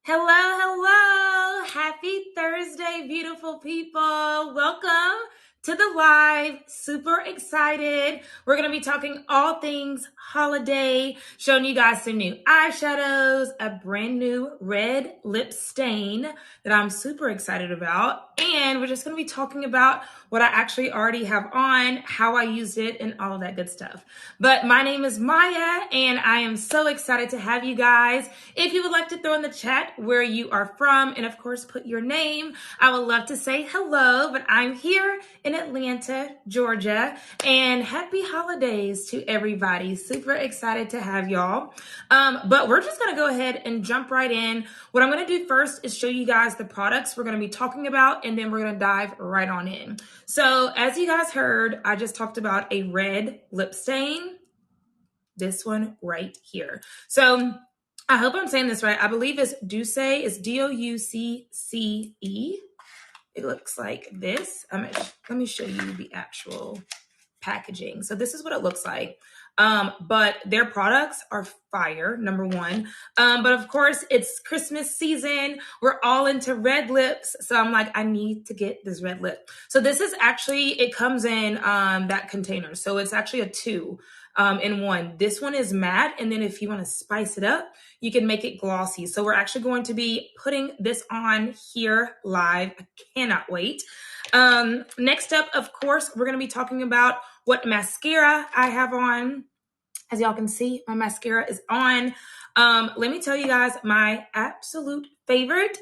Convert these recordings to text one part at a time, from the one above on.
Hello, hello. Happy Thursday, beautiful people. Welcome to the live. Super excited. We're going to be talking all things holiday, showing you guys some new eyeshadows, a brand new red lip stain that I'm super excited about. And we're just going to be talking about what I actually already have on, how I used it, and all of that good stuff. But my name is Maya, and I am so excited to have you guys. If you would like to throw in the chat where you are from, and of course, put your name, I would love to say hello, but I'm here in Atlanta, Georgia, and happy holidays to everybody. Super excited to have y'all. But we're just going to go ahead and jump right in. What I'm going to do first is show you guys the products we're going to be talking about, and then we're going to dive right on in. So as you guys heard, I just talked about a red lip stain. This one right here. So I hope I'm saying this right. I believe it's Douce. It's Doucce. It looks like this. Let me show you the actual packaging. So this is what it looks like. But their products are fire, number one. But of course, it's Christmas season. We're all into red lips. So I'm like, I need to get this red lip. So this is actually, it comes in that container. So it's actually a 2 in 1. This one is matte. And then if you want to spice it up, you can make it glossy. So we're actually going to be putting this on here live. I cannot wait. Next up, of course, we're going to be talking about what mascara I have on. As y'all can see, my mascara is on. Let me tell you guys my absolute favorite,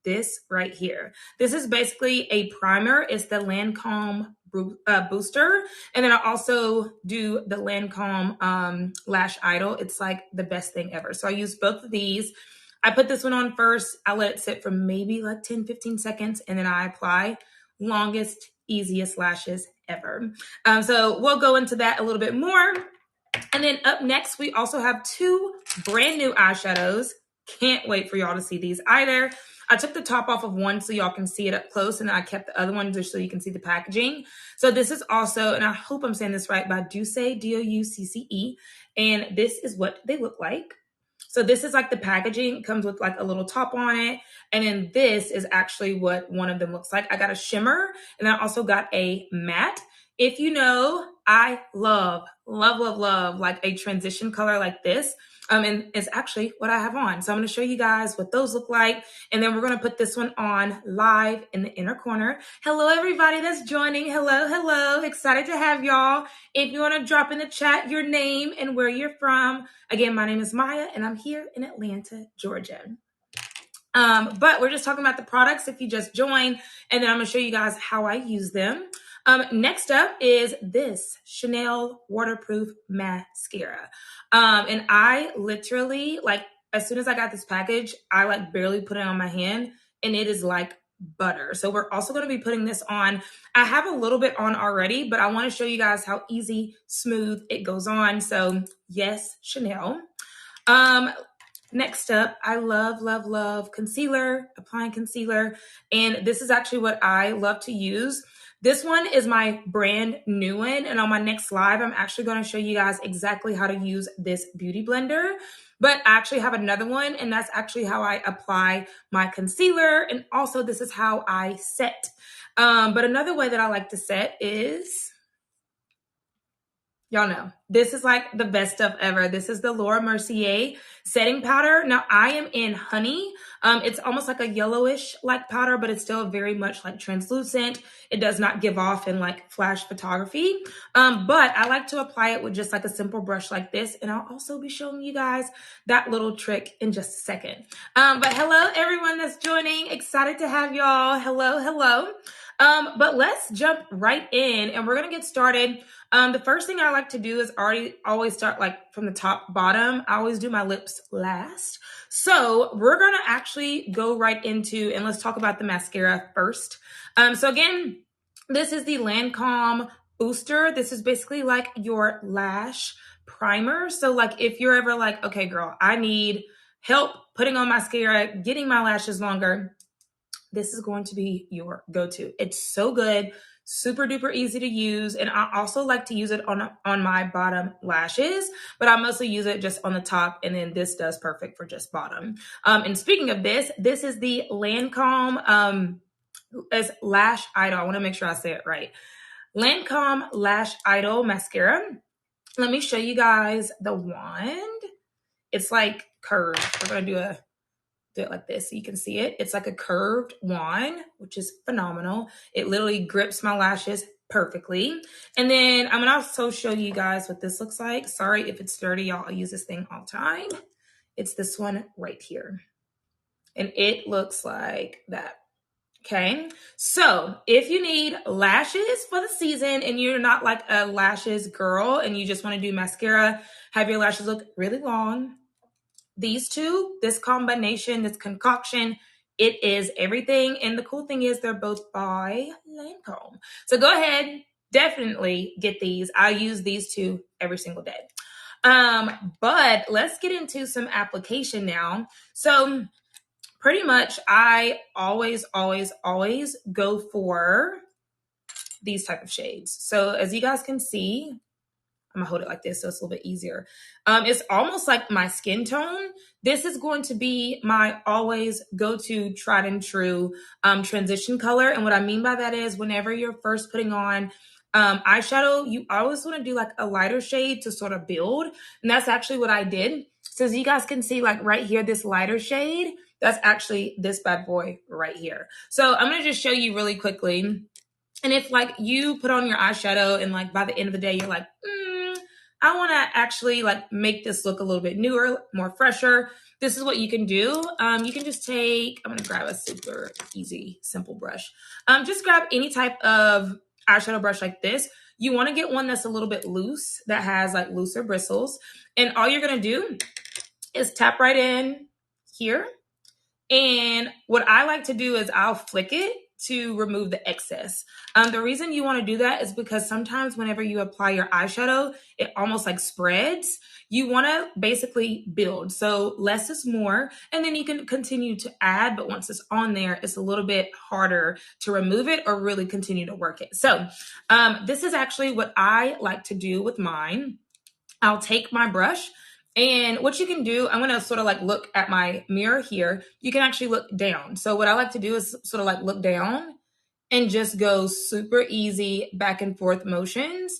this right here. This is basically a primer. It's the Lancome booster. And then I also do the Lancome Lash Idol. It's like the best thing ever. So I use both of these. I put this one on first. I let it sit for maybe like 10, 15 seconds. And then I apply longest, easiest lashes ever. So we'll go into that a little bit more. And then up next, we also have 2 brand new eyeshadows. Can't wait for y'all to see these either. I took the top off of one so y'all can see it up close, and then I kept the other one just so you can see the packaging. So this is also, and I hope I'm saying this right, by Douce, Doucce. And this is what they look like. So this is like the packaging. It comes with like a little top on it. And then this is actually what one of them looks like. I got a shimmer, and I also got a matte. If you know, I love like a transition color like this. And it's actually what I have on. So I'm going to show you guys what those look like. And then we're going to put this one on live in the inner corner. Hello, everybody that's joining. Hello, hello. Excited to have y'all. If you want to drop in the chat your name and where you're from. Again, my name is Maya, and I'm here in Atlanta, Georgia. But we're just talking about the products if you just joined. And then I'm going to show you guys how I use them. Next up is this Chanel waterproof mascara. And I literally, like, as soon as I got this package, I like barely put it on my hand, and it is like butter. So we're also going to be putting this on. I have a little bit on already, but I want to show you guys how easy, smooth it goes on. So yes, Chanel. Next up, I love concealer, applying concealer. And this is actually what I love to use. This one is my brand new one. And on my next live, I'm actually going to show you guys exactly how to use this beauty blender. But I actually have another one, and that's actually how I apply my concealer. And also this is how I set. But another way that I like to set is, y'all know, this is like the best stuff ever. This is the Laura Mercier setting powder. Now I am in honey. It's almost like a yellowish like powder, but it's still very much like translucent. It does not give off in like flash photography. But I like to apply it with just like a simple brush like this. And I'll also be showing you guys that little trick in just a second. But hello, everyone that's joining. Excited to have y'all. Hello, hello. But let's jump right in, and we're going to get started. The first thing I like to do is always start like from the top bottom. I always do my lips last. So we're going to actually go right into, and let's talk about the mascara first. So again, this is the Lancome Booster. This is basically like your lash primer. So like if you're ever like, okay, girl, I need help putting on mascara, getting my lashes longer, this is going to be your go-to. It's so good, Super duper easy to use. And I also like to use it on my bottom lashes, but I mostly use it just on the top. And then this does perfect for just bottom. And speaking of this is the Lancome as Lash Idol. I want to make sure I say it right. Lancome Lash Idol mascara. Let me show you guys the wand. It's like curved. We're going to do it like this so you can see it. It's like a curved wand, which is phenomenal. It literally grips my lashes perfectly. And then I'm going to also show you guys what this looks like. Sorry if it's dirty, y'all. I use this thing all the time. It's this one right here. And it looks like that. Okay, so if you need lashes for the season and you're not like a lashes girl and you just want to do mascara, have your lashes look really long, these two, this combination, this concoction, it is everything. And the cool thing is they're both by Lancome. So go ahead, definitely get these. I use these two every single day. But let's get into some application now. So pretty much I always go for these type of shades. So as you guys can see, I'm gonna hold it like this so it's a little bit easier. It's almost like my skin tone. This is going to be my always go-to tried and true transition color. And what I mean by that is whenever you're first putting on eyeshadow, you always want to do like a lighter shade to sort of build. And that's actually what I did. So as you guys can see, like right here, this lighter shade, that's actually this bad boy right here. So I'm going to just show you really quickly. And if like you put on your eyeshadow and like by the end of the day, you're like, I want to actually like make this look a little bit newer, more fresher. This is what you can do. You can just take, I'm going to grab a super easy, simple brush. Just grab any type of eyeshadow brush like this. You want to get one that's a little bit loose, that has like looser bristles. And all you're going to do is tap right in here. And what I like to do is I'll flick it to remove the excess. The reason you want to do that is because sometimes whenever you apply your eyeshadow, it almost like spreads. You want to basically build. So less is more, and then you can continue to add, but once it's on there, it's a little bit harder to remove it or really continue to work it. So this is actually what I like to do with mine. I'll take my brush, and what you can do, I'm going to sort of like look at my mirror here. You can actually look down. So what I like to do is sort of like look down and just go super easy back and forth motions.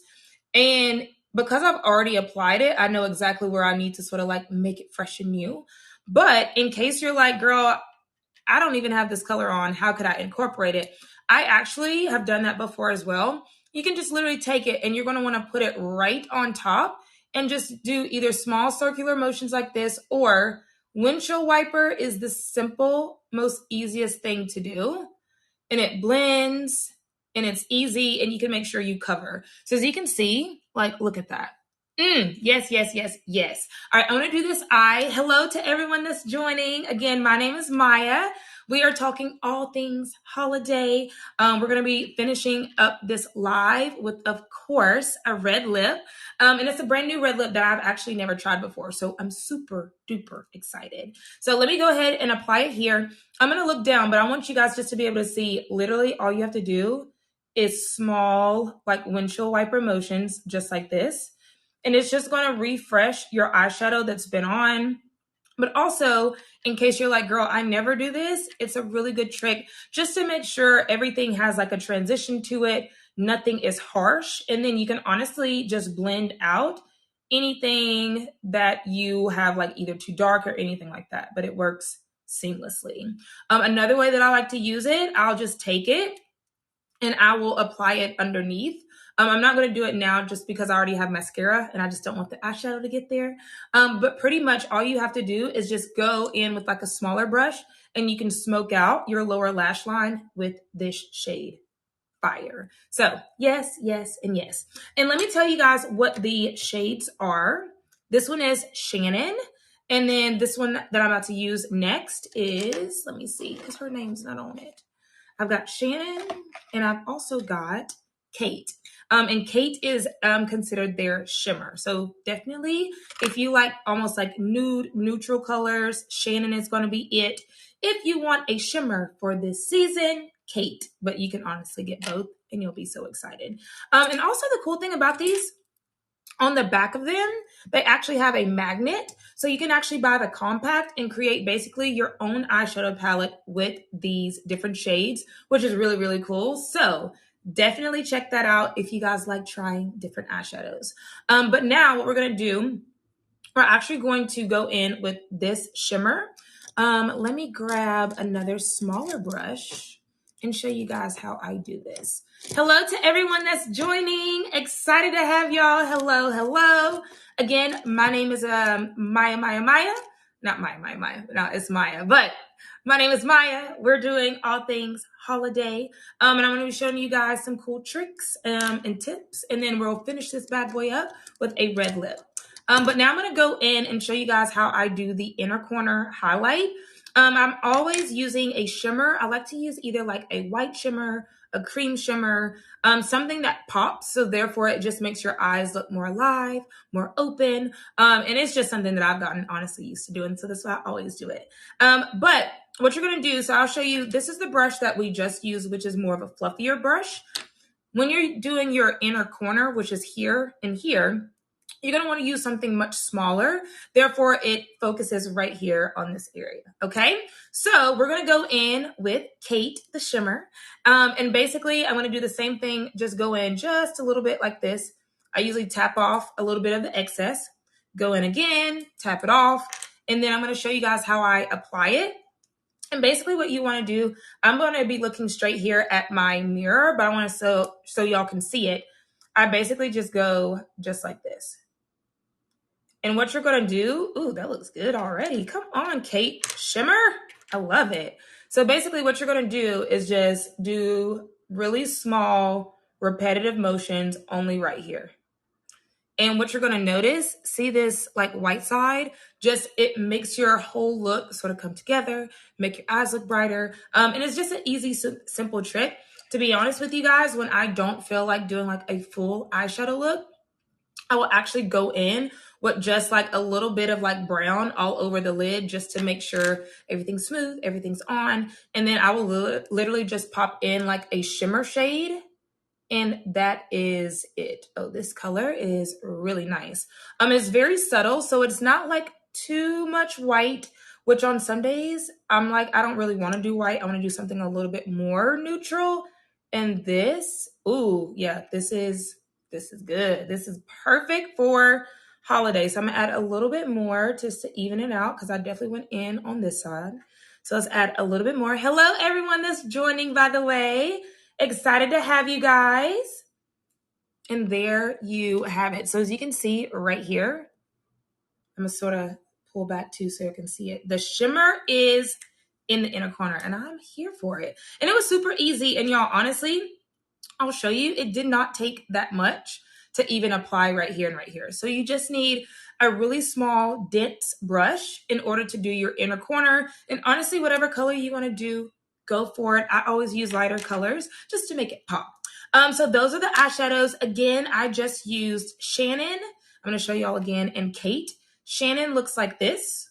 And because I've already applied it, I know exactly where I need to sort of like make it fresh and new. But in case you're like, girl, I don't even have this color on, how could I incorporate it? I actually have done that before as well. You can just literally take it and you're going to want to put it right on top and just do either small circular motions like this, or windshield wiper is the simple, most easiest thing to do. And it blends and it's easy and you can make sure you cover. So as you can see, like, look at that. Yes. All right, I want to do this eye. Hello to everyone that's joining. Again, my name is Maya. We are talking all things holiday. We're going to be finishing up this live with, of course, a red lip. And it's a brand new red lip that I've actually never tried before. So I'm super duper excited. So let me go ahead and apply it here. I'm going to look down, but I want you guys just to be able to see literally all you have to do is small, like windshield wiper motions, just like this. And it's just going to refresh your eyeshadow that's been on. But also, in case you're like, girl, I never do this, it's a really good trick just to make sure everything has like a transition to it. Nothing is harsh. And then you can honestly just blend out anything that you have like either too dark or anything like that. But it works seamlessly. Another way that I like to use it, I'll just take it and I will apply it underneath. I'm not going to do it now just because I already have mascara and I just don't want the eyeshadow to get there. But pretty much all you have to do is just go in with like a smaller brush and you can smoke out your lower lash line with this shade. Fire. So yes, and yes. And let me tell you guys what the shades are. This one is Shannon. And then this one that I'm about to use next is, let me see, because her name's not on it. I've got Shannon and I've also got Kate. And Kate is considered their shimmer. So definitely if you like almost like nude, neutral colors, Shannon is going to be it. If you want a shimmer for this season, Kate. But you can honestly get both and you'll be so excited. And also the cool thing about these, on the back of them, they actually have a magnet. So you can actually buy the compact and create basically your own eyeshadow palette with these different shades, which is really, really cool. So definitely check that out if you guys like trying different eyeshadows. But now what we're going to do, we're actually going to go in with this shimmer. Let me grab another smaller brush and show you guys how I do this. Hello to everyone that's joining. Excited to have y'all. Hello, hello. Again, my name is Maya. Not Maya. No, it's Maya. But my name is Maya. We're doing all things holiday. And I'm going to be showing you guys some cool tricks and tips. And then we'll finish this bad boy up with a red lip. But now I'm going to go in and show you guys how I do the inner corner highlight. I'm always using a shimmer. I like to use either like a white shimmer, a cream shimmer, something that pops. So therefore it just makes your eyes look more alive, more open. And it's just something that I've gotten honestly used to doing. So that's why I always do it. But what you're going to do, so I'll show you, this is the brush that we just used, which is more of a fluffier brush. When you're doing your inner corner, which is here and here, you're going to want to use something much smaller. Therefore, it focuses right here on this area. Okay, so we're going to go in with Kate, the shimmer. And basically, I'm going to do the same thing. Just go in just a little bit like this. I usually tap off a little bit of the excess. Go in again, tap it off. And then I'm going to show you guys how I apply it. And basically what you want to do, I'm going to be looking straight here at my mirror, but I want to so y'all can see it. I basically just go just like this. And what you're going to do, ooh, that looks good already. Come on, Kate. Shimmer. I love it. So basically what you're going to do is just do really small repetitive motions only right here. And what you're going to notice, see this like white side, just it makes your whole look sort of come together, make your eyes look brighter. And it's just an easy, simple trick. To be honest with you guys, when I don't feel like doing like a full eyeshadow look, I will actually go in with just like a little bit of like brown all over the lid just to make sure everything's smooth, everything's on. And then I will literally just pop in like a shimmer shade. And that is it. Oh, this color is really nice. It's very subtle, so it's not like too much white, which on some days I'm like, I don't really want to do white. I want to do something a little bit more neutral. And this, ooh, yeah, this is good. This is perfect for holidays. So I'm gonna add a little bit more just to even it out because I definitely went in on this side. So let's add a little bit more. Hello, everyone that's joining, by the way. Excited to have you guys. And there you have it. So as you can see right here, I'm gonna sort of pull back too so you can see it. The shimmer is in the inner corner and I'm here for it. And it was super easy. And y'all, honestly, I'll show you, it did not take that much to even apply right here and right here. So you just need a really small, dense brush in order to do your inner corner. And honestly, whatever color you want to do, go for it. I always use lighter colors just to make it pop. So those are the eyeshadows. Again, I just used Shannon. I'm going to show you all again. And Kate. Shannon looks like this.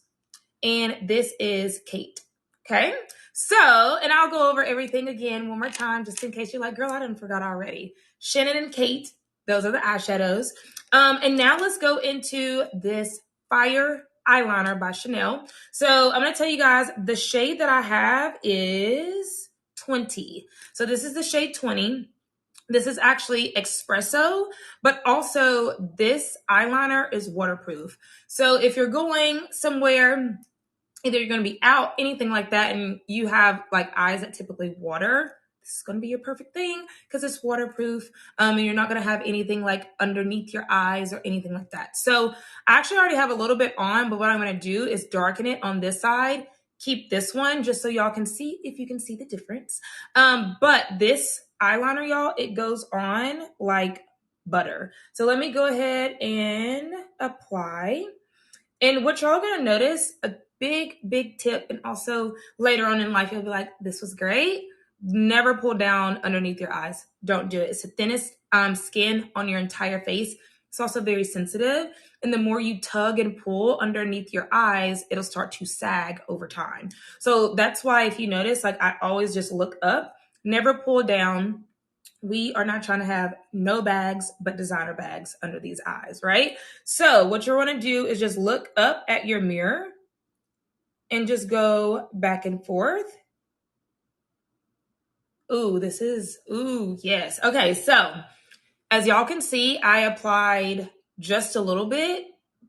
And this is Kate. Okay. So, and I'll go over everything again one more time, just in case you're like, girl, I didn't forgot already. Shannon and Kate, those are the eyeshadows. And now let's go into this Fire eyeliner by Chanel. So I'm going to tell you guys, the shade that I have is 20. So this is the shade 20. This is actually espresso, but also this eyeliner is waterproof. So if you're going somewhere, either you're going to be out, anything like that, and you have like eyes that typically water, this is going to be your perfect thing because it's waterproof. And you're not going to have anything like underneath your eyes or anything like that. So I actually already have a little bit on, but what I'm going to do is darken it on this side, keep this one just so y'all can see if you can see the difference. But this eyeliner, y'all, it goes on like butter. So let me go ahead and apply. And what y'all going to notice, a big tip, and also later on in life, you'll be like, this was great. Never pull down underneath your eyes. Don't do it. It's the thinnest skin on your entire face. It's also very sensitive. And the more you tug and pull underneath your eyes, it'll start to sag over time. So that's why if you notice, like I always just look up, never pull down. We are not trying to have no bags, but designer bags under these eyes, right? So what you're going to do is just look up at your mirror and just go back and forth. Ooh, yes. Okay, so as y'all can see, I applied just a little bit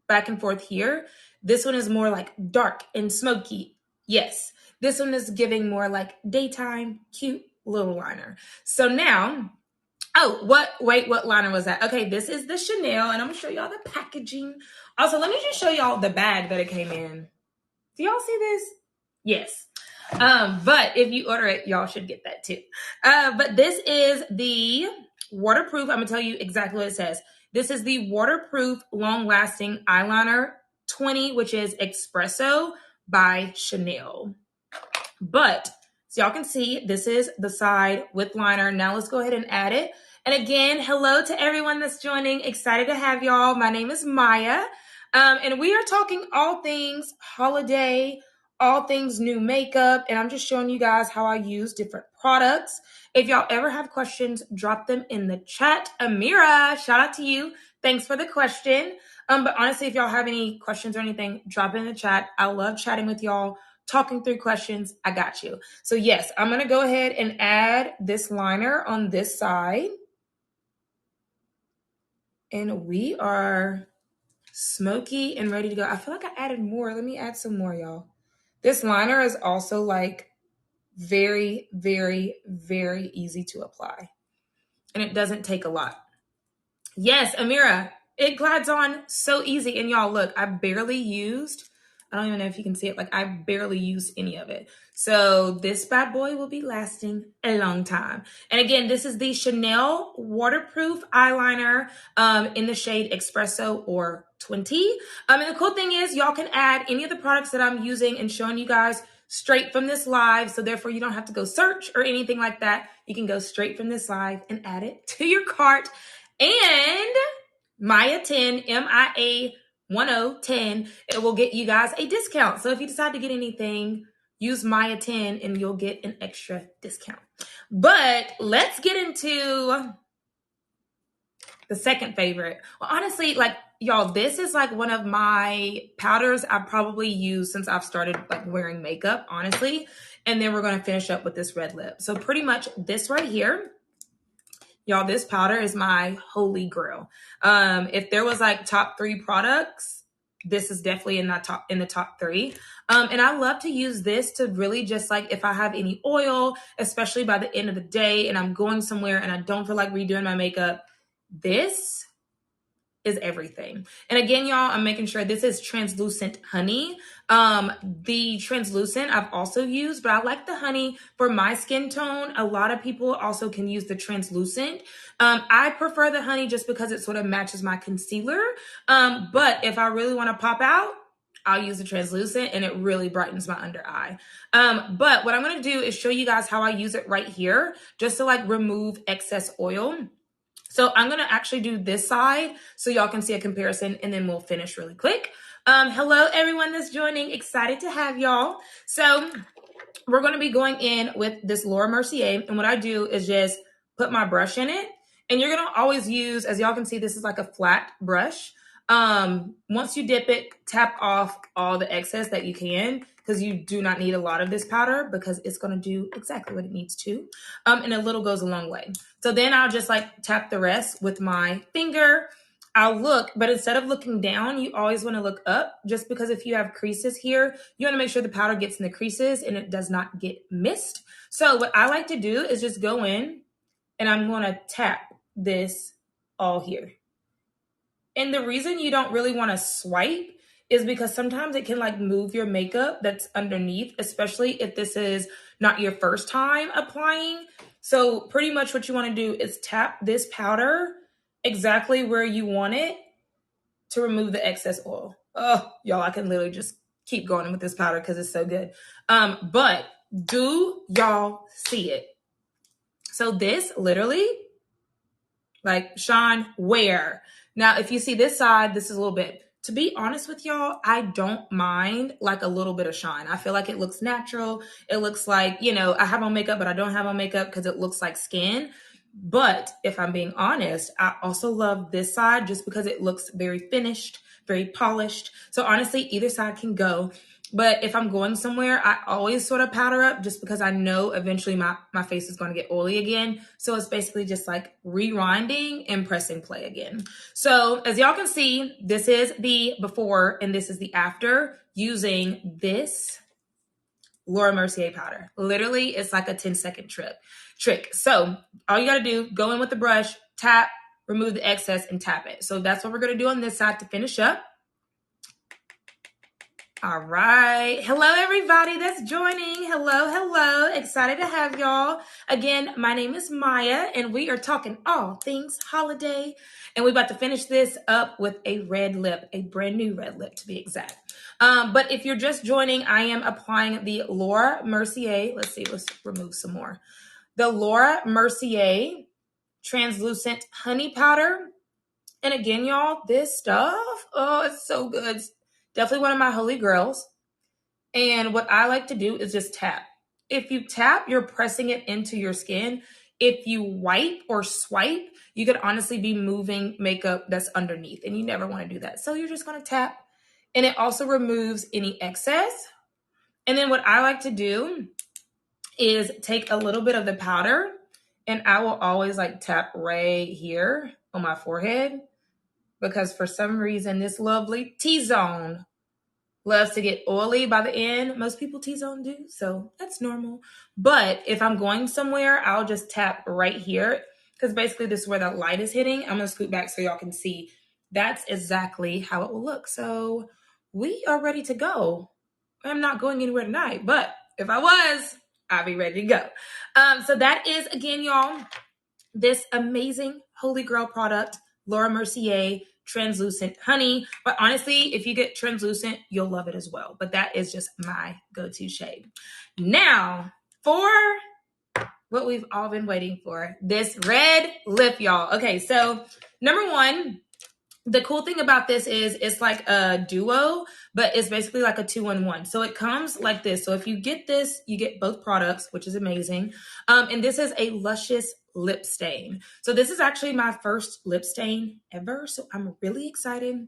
back and forth here. This one is more like dark and smoky. Yes. This one is giving more like daytime, cute little liner. So now, what liner was that? Okay, this is the Chanel, and I'm gonna show y'all the packaging. Also, let me just show y'all the bag that it came in. Do y'all see this? Yes. But if you order it, y'all should get that too. But this is the waterproof. I'm gonna tell you exactly what it says. This is the waterproof, long-lasting eyeliner 20, which is Espresso by Chanel. But so y'all can see, this is the side with liner. Now let's go ahead and add it. And again, hello to everyone that's joining. Excited to have y'all. My name is Maya. And we are talking all things holiday, all things new makeup. And I'm just showing you guys how I use different products. If y'all ever have questions, drop them in the chat. Amira, shout out to you. Thanks for the question. But honestly, if y'all have any questions or anything, drop it in the chat. I love chatting with y'all, talking through questions. I got you. So yes, I'm going to go ahead and add this liner on this side. And we are smoky and ready to go. I feel like I added more. Let me add some more, y'all. This liner is also like very, very, very easy to apply. And it doesn't take a lot. Yes, Amira, it glides on so easy. And y'all, look, I don't even know if you can see it. Like, I barely use any of it. So this bad boy will be lasting a long time. And again, this is the Chanel waterproof eyeliner in the shade Espresso or 20. And the cool thing is y'all can add any of the products that I'm using and showing you guys straight from this live. So therefore you don't have to go search or anything like that. You can go straight from this live and add it to your cart. And Maya 10, MIA 10, it will get you guys a discount. So if you decide to get anything, use Maya 10 and you'll get an extra discount. But let's get into the second favorite. Well, honestly, like, y'all, this is like one of my powders I've probably used since I've started like wearing makeup, honestly. And then we're going to finish up with this red lip. So pretty much this right here. Y'all, this powder is my holy grail. If there was like top 3 products, this is definitely in the top 3. And I love to use this to really just like, if I have any oil, especially by the end of the day and I'm going somewhere and I don't feel like redoing my makeup, this is everything. And again, y'all, I'm making sure this is translucent honey. The translucent I've also used, but I like the honey for my skin tone. A lot of people also can use the translucent. I prefer the honey just because it sort of matches my concealer. But if I really want to pop out, I'll use the translucent and it really brightens my under eye. But what I'm going to do is show you guys how I use it right here, just to like remove excess oil. So I'm going to actually do this side so y'all can see a comparison and then we'll finish really quick. Hello, everyone that's joining. Excited to have y'all. So we're going to be going in with this Laura Mercier. And what I do is just put my brush in it. And you're going to always use, as y'all can see, this is like a flat brush. Once you dip it, tap off all the excess that you can, because you do not need a lot of this powder because it's going to do exactly what it needs to. And a little goes a long way. So then I'll just like tap the rest with my finger. I'll look, but instead of looking down, you always want to look up, just because if you have creases here, you want to make sure the powder gets in the creases and it does not get missed. So what I like to do is just go in and I'm going to tap this all here. And the reason you don't really want to swipe is because sometimes it can like move your makeup that's underneath, especially if this is not your first time applying. So pretty much what you want to do is tap this powder exactly where you want it to remove the excess oil. Oh, y'all, I can literally just keep going with this powder because it's so good. But do y'all see it? So this literally, like, shine where? Now, if you see this side, this is a little bit. To be honest with y'all, I don't mind like a little bit of shine. I feel like it looks natural. It looks like, you know, I have on makeup, but I don't have on makeup because it looks like skin. But if I'm being honest, I also love this side just because it looks very finished, very polished. So honestly, either side can go. But if I'm going somewhere, I always sort of powder up just because I know eventually my face is going to get oily again. So it's basically just like rewinding and pressing play again. So as y'all can see, this is the before and this is the after using this Laura Mercier powder. Literally, it's like a 10-second trick. So all you got to do, go in with the brush, tap, remove the excess, and tap it. So that's what we're going to do on this side to finish up. All right. Hello, everybody that's joining. Hello. Excited to have y'all. Again, my name is Maya, and we are talking all things holiday. And we're about to finish this up with a red lip, a brand new red lip to be exact. But if you're just joining, I am applying the Laura Mercier. Let's remove some more. The Laura Mercier translucent honey powder. And again, y'all, this stuff, oh, it's so good. It's definitely one of my holy grails. And what I like to do is just tap. If you tap, you're pressing it into your skin. If you wipe or swipe, you could honestly be moving makeup that's underneath, and you never want to do that. So you're just going to tap. And it also removes any excess. And then what I like to do is take a little bit of the powder, and I will always like tap right here on my forehead, because for some reason this lovely T-zone loves to get oily by the end. Most people T-zone do, so that's normal. But if I'm going somewhere, I'll just tap right here, because basically this is where the light is hitting. I'm gonna scoot back so y'all can see. That's exactly how it will look. So we are ready to go. I'm not going anywhere tonight, but if I was, I'd be ready to go. So that is, again, y'all, this amazing Holy Grail product, Laura Mercier Translucent Honey. But honestly, if you get translucent, you'll love it as well. But that is just my go-to shade. Now, for what we've all been waiting for, this red lip, y'all. Okay, so number one, the cool thing about this is it's like a duo, but it's basically like a 2-in-1. So it comes like this. So if you get this, you get both products, which is amazing. And this is a luscious lip stain. So this is actually my first lip stain ever. So I'm really excited.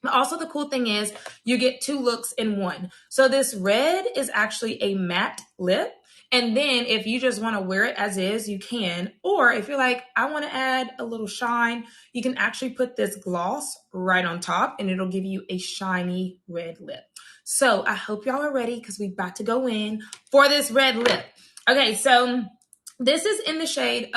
But also the cool thing is you get two looks in one. So this red is actually a matte lip. And then if you just want to wear it as is, you can. Or if you're like, I want to add a little shine, you can actually put this gloss right on top and it'll give you a shiny red lip. So I hope y'all are ready because we're about to go in for this red lip. Okay, so this is in the shade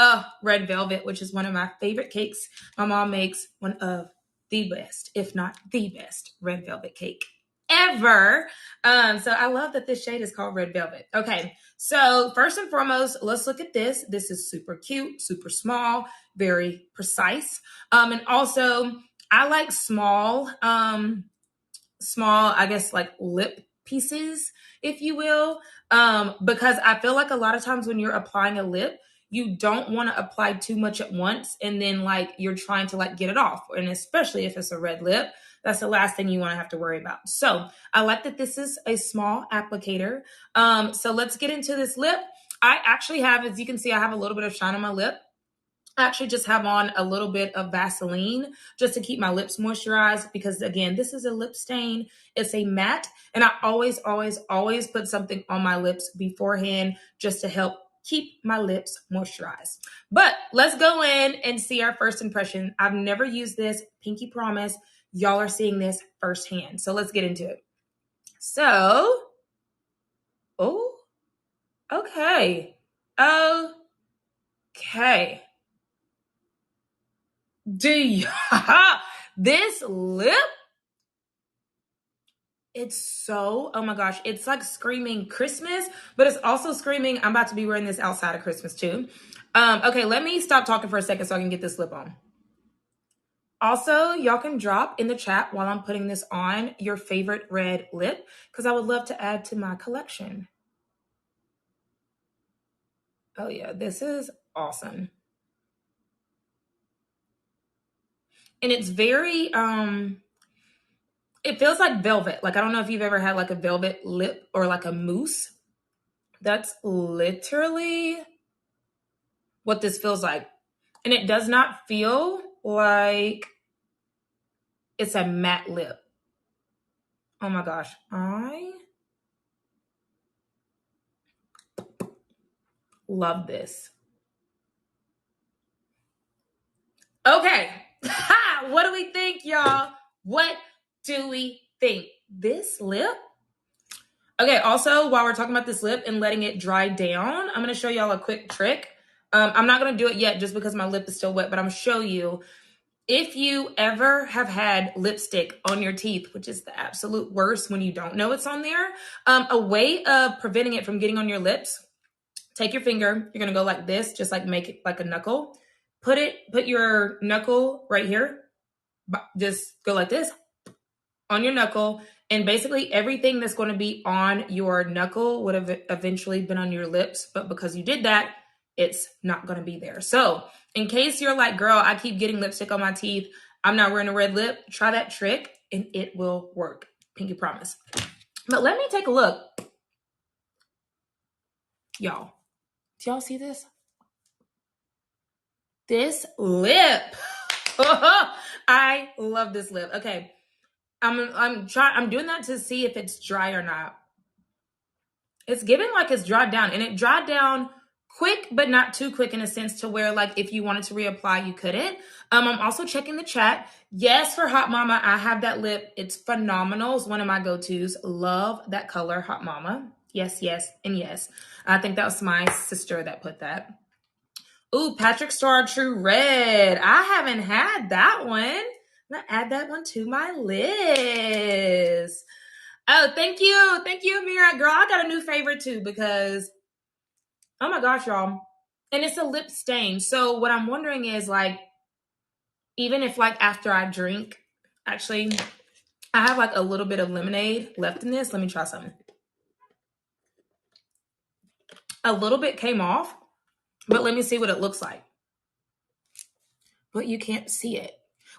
Red Velvet, which is one of my favorite cakes. My mom makes one of the best, if not the best, red velvet cake ever. So I love that this shade is called Red Velvet. Okay, so first and foremost, let's look at this. This is super cute, super small, very precise. And also I like small, I guess like lip pieces, if you will, because I feel like a lot of times when you're applying a lip, you don't want to apply too much at once and then like you're trying to like get it off. And especially if it's a red lip, that's the last thing you want to have to worry about. So I like that this is a small applicator. So let's get into this lip. I actually have, as you can see, I have a little bit of shine on my lip. I actually just have on a little bit of Vaseline just to keep my lips moisturized because, again, this is a lip stain. It's a matte, and I always put something on my lips beforehand just to help keep my lips moisturized. But let's go in and see our first impression. I've never used this, pinky promise. Y'all are seeing this firsthand. So let's get into it. So, okay. This lip, it's so, oh my gosh, it's like screaming Christmas, but it's also screaming, I'm about to be wearing this outside of Christmas too. Okay, let me stop talking for a second so I can get this lip on. Also, y'all can drop in the chat while I'm putting this on your favorite red lip, because I would love to add to my collection. Oh yeah, this is awesome. And it's very, it feels like velvet. Like, I don't know if you've ever had like a velvet lip or like a mousse. That's literally what this feels like. And it does not feel like it's a matte lip. Oh my gosh. I love this. Okay. What do we think, y'all? What do we think? This lip? Okay, also, while we're talking about this lip and letting it dry down, I'm going to show y'all a quick trick. I'm not going to do it yet just because my lip is still wet, but I'm going to show you. If you ever have had lipstick on your teeth, which is the absolute worst when you don't know it's on there, a way of preventing it from getting on your lips, take your finger, you're going to go like this, just like make it like a knuckle. Put your knuckle right here. Just go like this on your knuckle. And basically everything that's going to be on your knuckle would have eventually been on your lips. But because you did that, it's not going to be there. So in case you're like, girl, I keep getting lipstick on my teeth, I'm not wearing a red lip, try that trick and it will work. Pinky promise. But let me take a look. Y'all, do y'all see this? This lip. I love this lip. Okay. I'm doing that to see if it's dry or not. It's giving like it's dried down, and it dried down quick, but not too quick in a sense to where like if you wanted to reapply, you couldn't. I'm also checking the chat. Yes, for Hot Mama, I have that lip. It's phenomenal. It's one of my go-tos. Love that color, Hot Mama. Yes, yes, and yes. I think that was my sister that put that. Ooh, Patrick Star True Red. I haven't had that one. I'm gonna add that one to my list. Oh, thank you. Thank you, Amira. Girl, I got a new favorite too because, oh my gosh, y'all. And it's a lip stain. So what I'm wondering is like, even if like after I drink, actually, I have like a little bit of lemonade left in this. Let me try something. A little bit came off, but let me see what it looks like. But you can't see it.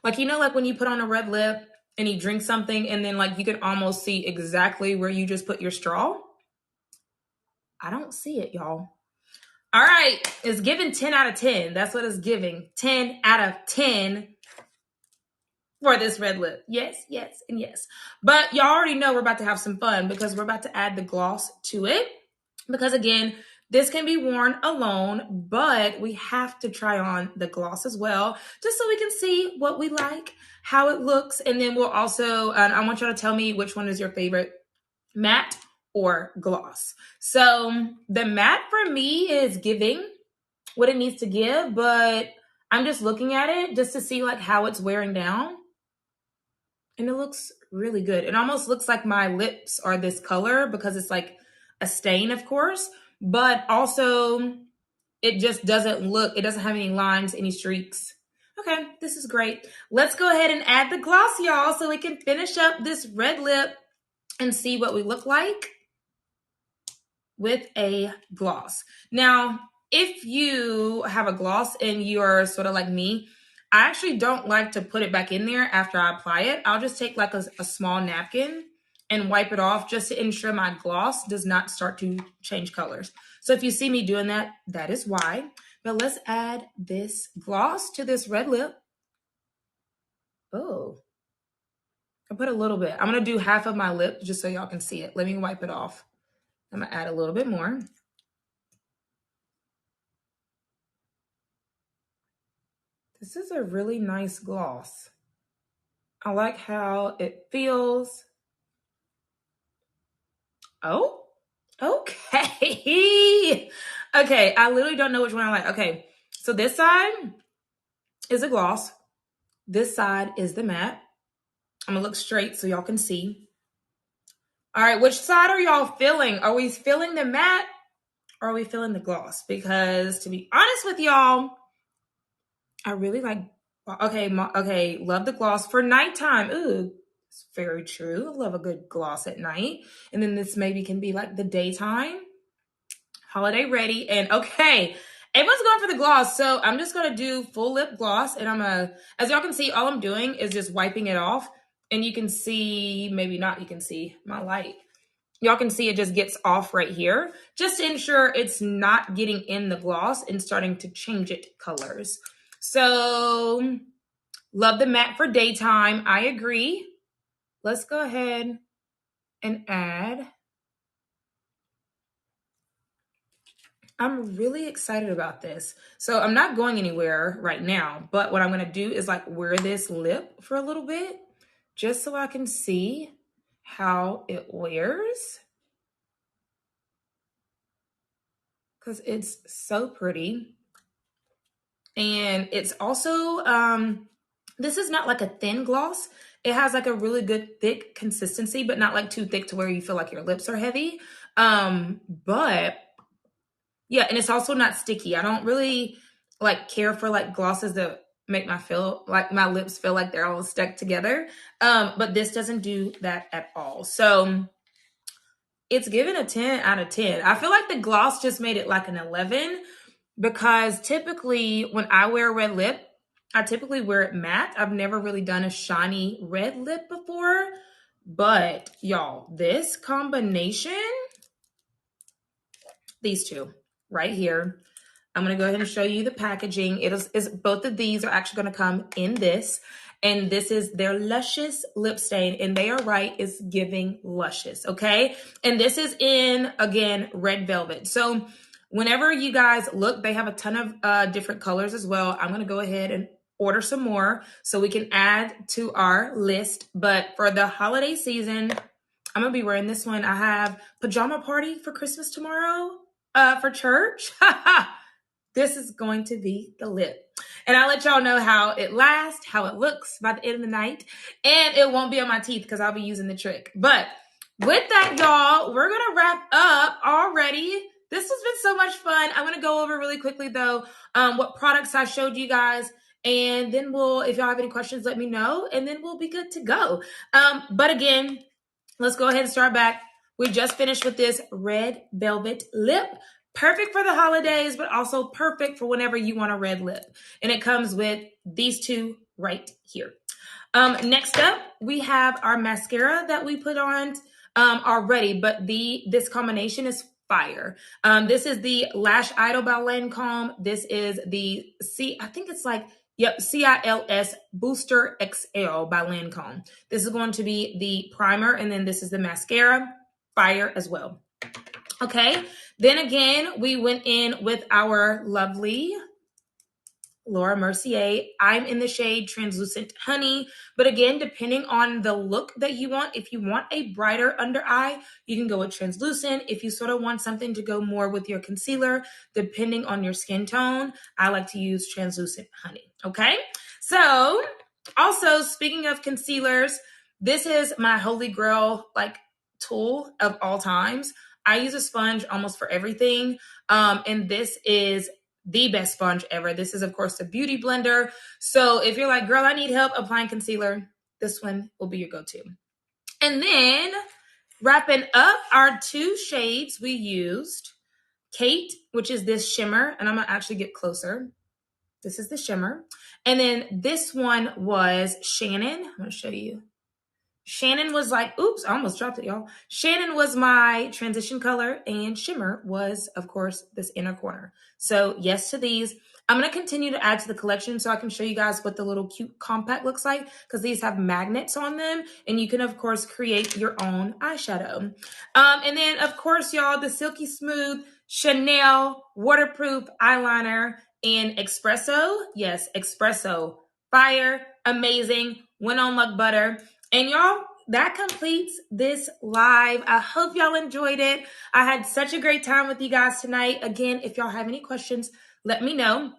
Like, you know, like when you put on a red lip and you drink something and then like you can almost see exactly where you just put your straw. I don't see it, y'all. All right. It's giving 10 out of 10. That's what it's giving. 10 out of 10 for this red lip. Yes, yes, and yes. But y'all already know we're about to have some fun because we're about to add the gloss to it. Because again, this can be worn alone, but we have to try on the gloss as well, just so we can see what we like, how it looks. And then we'll also, I want y'all to tell me which one is your favorite, matte or gloss. So the matte for me is giving what it needs to give, but I'm just looking at it just to see like how it's wearing down. And it looks really good. It almost looks like my lips are this color because it's like a stain, of course, but also it just doesn't look, it doesn't have any lines, any streaks. Okay, this is great. Let's go ahead and add the gloss, y'all, so we can finish up this red lip and see what we look like with a gloss. Now, if you have a gloss and you're sort of like me, I actually don't like to put it back in there after I apply it. I'll just take like a small napkin and wipe it off just to ensure my gloss does not start to change colors. So if you see me doing that, that is why. But let's add this gloss to this red lip. Oh, I put a little bit. I'm going to do half of my lip just so y'all can see it. Let me wipe it off. I'm going to add a little bit more. This is a really nice gloss. I like how it feels. Oh, okay. Okay, I literally don't know which one I like. Okay, so this side is a gloss. This side is the matte. I'm gonna look straight so y'all can see. All right, which side are y'all feeling? Are we feeling the matte or are we feeling the gloss? Because to be honest with y'all, I really like, okay, love the gloss for nighttime. Ooh, it's very true. I love a good gloss at night. And then this maybe can be like the daytime, holiday ready. And okay, everyone's going for the gloss. So I'm just going to do full lip gloss. And as y'all can see, all I'm doing is just wiping it off. And you can see, maybe not, you can see my light. Y'all can see it just gets off right here, just to ensure it's not getting in the gloss and starting to change it colors. So love the matte for daytime. I agree. Let's go ahead and add. I'm really excited about this. So I'm not going anywhere right now, but what I'm going to do is like wear this lip for a little bit just so I can see how it wears. Because it's so pretty. And it's also, this is not like a thin gloss. It has like a really good thick consistency, but not like too thick to where you feel like your lips are heavy. But yeah, and it's also not sticky. I don't really like care for like glosses that make my lips feel like they're all stuck together. But this doesn't do that at all. So it's given a 10 out of 10. I feel like the gloss just made it like an 11 because typically when I wear a red lip, I typically wear it matte. I've never really done a shiny red lip before. But y'all, this combination, these two right here, I'm going to go ahead and show you the packaging. It is both of these are actually going to come in this. And this is their Luscious lip stain. And they are right, it's giving luscious, okay? And this is in, again, red velvet. So whenever you guys look, they have a ton of different colors as well. I'm going to go ahead and order some more so we can add to our list. But for the holiday season, I'm going to be wearing this one. I have pajama party for Christmas tomorrow for church. This is going to be the lip. And I'll let y'all know how it lasts, how it looks by the end of the night. And it won't be on my teeth because I'll be using the trick. But with that, y'all, we're going to wrap up already. This has been so much fun. I'm going to go over really quickly, though, what products I showed you guys. And then if y'all have any questions, let me know. And then we'll be good to go. But again, let's go ahead and start back. We just finished with this red velvet lip. Perfect for the holidays, but also perfect for whenever you want a red lip. And it comes with these two right here. Next up, we have our mascara that we put on already, but this combination is fire. This is the Lash Idol by Lancome. This is the CILS Booster XL by Lancome. This is going to be the primer, and then this is the mascara. Fire as well. Okay, then again, we went in with our lovely Laura Mercier. I'm in the shade Translucent Honey. But again, depending on the look that you want, if you want a brighter under eye, you can go with translucent. If you sort of want something to go more with your concealer, depending on your skin tone, I like to use Translucent Honey. Okay, so also speaking of concealers, this is my holy grail tool of all times. I use a sponge almost for everything. And this is the best sponge ever. This is, of course, the Beauty Blender. So if you're like, girl, I need help applying concealer, this one will be your go-to. And then wrapping up our two shades, we used Kate, which is this shimmer. And I'm going to actually get closer. This is the shimmer. And then this one was Shannon. I'm going to show you. Shannon was like, oops, I almost dropped it, y'all. Shannon was my transition color, and shimmer was, of course, this inner corner. So yes to these. I'm going to continue to add to the collection so I can show you guys what the little cute compact looks like, because these have magnets on them, and you can, of course, create your own eyeshadow. And then, of course, y'all, the Silky Smooth Chanel waterproof eyeliner in Espresso. Yes, Espresso. Fire. Amazing. Went on like butter. And y'all, that completes this live. I hope y'all enjoyed it. I had such a great time with you guys tonight. Again, if y'all have any questions, let me know.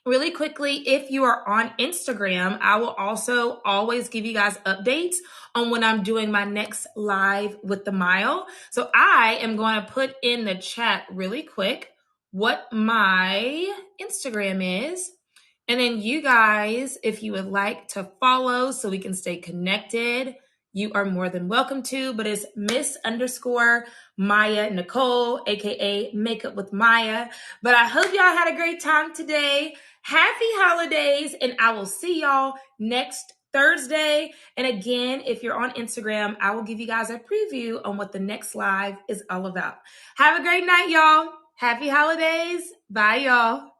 Really quickly, if you are on Instagram, I will also always give you guys updates on when I'm doing my next live with the Mile. So I am going to put in the chat really quick what my Instagram is. And then you guys, if you would like to follow so we can stay connected, you are more than welcome to. But it's Miss_Maya Nicole, aka Makeup with Maya. But I hope y'all had a great time today. Happy holidays, and I will see y'all next Thursday. And again, if you're on Instagram, I will give you guys a preview on what the next live is all about. Have a great night, y'all. Happy holidays. Bye, y'all.